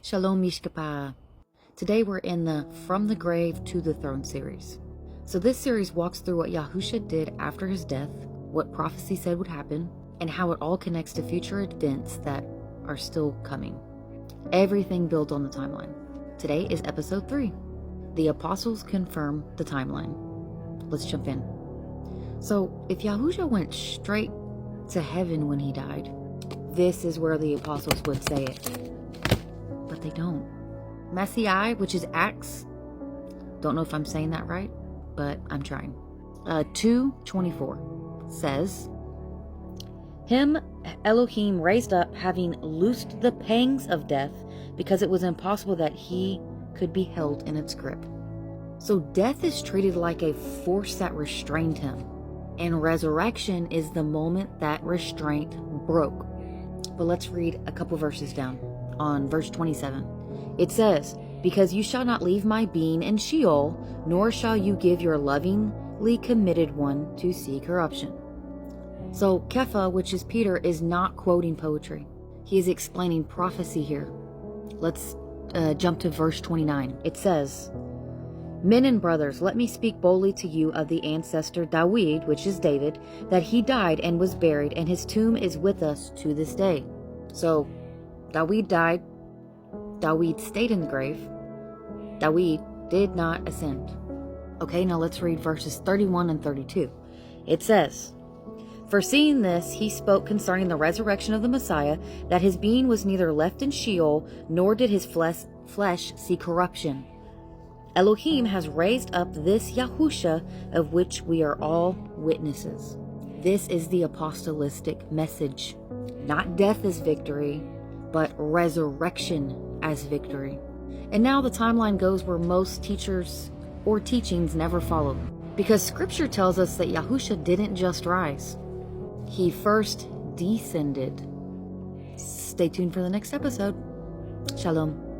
Shalom Mishkapa. Today we're in the From the Grave to the Throne series. So this series walks through what Yahusha did after his death, what prophecy said would happen, and how it all connects to future events that are still coming. Everything built on the timeline. Today is episode 3. The apostles confirm the timeline. Let's jump in. So if Yahusha went straight to heaven when he died, this is where the apostles would say it. But they don't. Asei, which is Acts, don't know if I'm saying that right, but I'm trying. 2:24 says, Him Elohim raised up, having loosed the pangs of death, because it was impossible that he could be held in its grip. So death is treated like a force that restrained him, and resurrection is the moment that restraint broke. But let's read a couple verses down. On verse 27, it says, Because you shall not leave my being in Sheol, nor shall you give your lovingly committed one to see corruption. So Kեպha, which is Peter, is not quoting poetry. He is explaining prophecy here. Let's jump to verse 29. It says, Men and brothers, let me speak boldly to you of the ancestor David, which is David, that he died and was buried, and his tomb is with us to this day. So David died. David stayed in the grave. David did not ascend. Okay, now let's read verses 31 and 32. It says, Foreseeing this, he spoke concerning the resurrection of the Messiah, that his being was neither left in Sheol, nor did his flesh see corruption. Elohim has raised up this Yahusha, of which we are all witnesses. This is the apostolic message. Not death as victory, but resurrection as victory. And now the timeline goes where most teachers or teachings never follow. Because scripture tells us that Yahusha didn't just rise. He first descended. Stay tuned for the next episode. Shalom.